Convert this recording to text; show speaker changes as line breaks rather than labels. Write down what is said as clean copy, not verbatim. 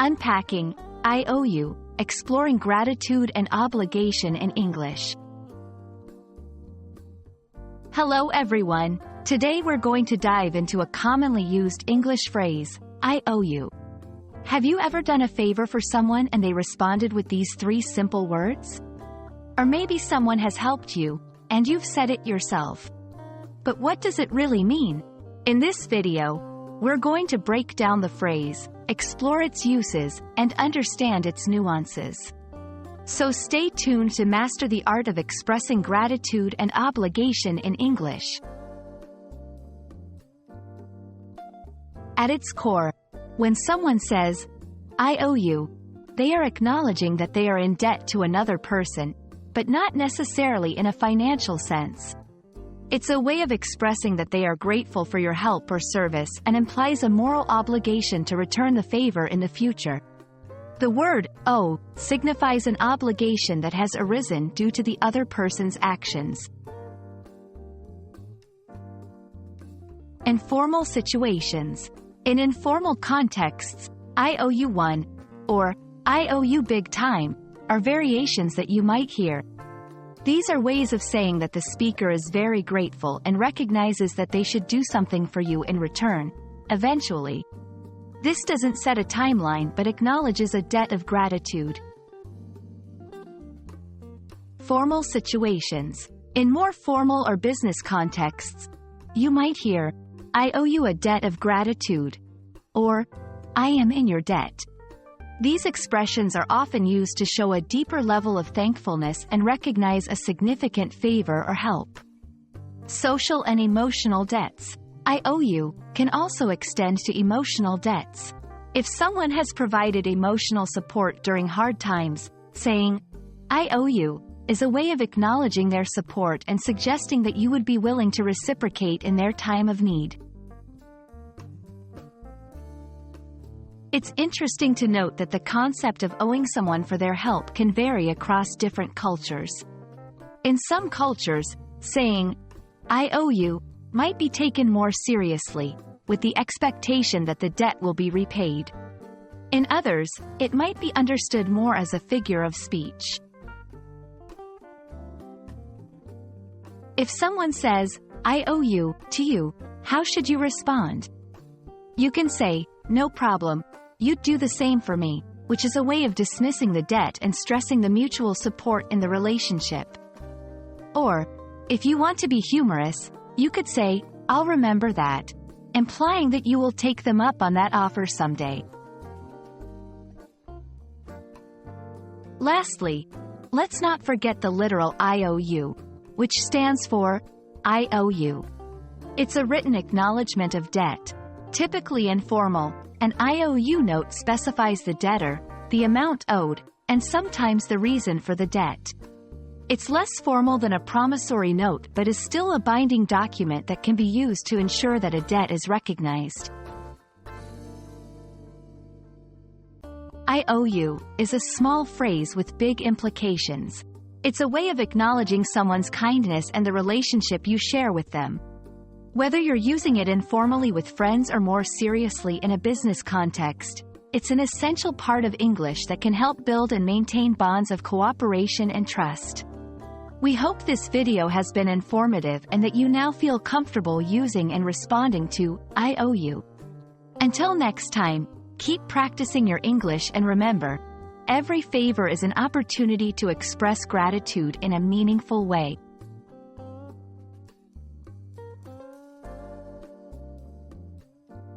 Unpacking, I owe you, exploring gratitude and obligation in English. Hello everyone, today we're going to dive into a commonly used English phrase, I owe you. Have you ever done a favor for someone and they responded with these 3 simple words? Or maybe someone has helped you, and you've said it yourself. But what does it really mean? In this video, we're going to break down the phrase, explore its uses, and understand its nuances. So stay tuned to master the art of expressing gratitude and obligation in English. At its core, when someone says, I owe you, they are acknowledging that they are in debt to another person, but not necessarily in a financial sense. It's a way of expressing that they are grateful for your help or service and implies a moral obligation to return the favor in the future. The word owe signifies an obligation that has arisen due to the other person's actions. Informal situations. In informal contexts, I owe you one, or I owe you big time, are variations that you might hear. These are ways of saying that the speaker is very grateful and recognizes that they should do something for you in return, eventually. This doesn't set a timeline but acknowledges a debt of gratitude. Formal situations. In more formal or business contexts, you might hear, I owe you a debt of gratitude, or I am in your debt. These expressions are often used to show a deeper level of thankfulness and recognize a significant favor or help. Social and emotional debts. I owe you can also extend to emotional debts. If someone has provided emotional support during hard times, saying, I owe you, is a way of acknowledging their support and suggesting that you would be willing to reciprocate in their time of need. It's interesting to note that the concept of owing someone for their help can vary across different cultures. In some cultures, saying, I owe you, might be taken more seriously, with the expectation that the debt will be repaid. In others, it might be understood more as a figure of speech. If someone says, I owe you, to you, how should you respond? You can say, no problem, you'd do the same for me, which is a way of dismissing the debt and stressing the mutual support in the relationship. Or, if you want to be humorous, you could say, I'll remember that, implying that you will take them up on that offer someday. Lastly, let's not forget the literal I owe you, which stands for, I owe you. It's a written acknowledgement of debt, typically informal. An IOU note specifies the debtor, the amount owed, and sometimes the reason for the debt. It's less formal than a promissory note but is still a binding document that can be used to ensure that a debt is recognized. I owe you is a small phrase with big implications. It's a way of acknowledging someone's kindness and the relationship you share with them. Whether you're using it informally with friends or more seriously in a business context, it's an essential part of English that can help build and maintain bonds of cooperation and trust. We hope this video has been informative and that you now feel comfortable using and responding to, I owe you. Until next time, keep practicing your English and remember, every favor is an opportunity to express gratitude in a meaningful way.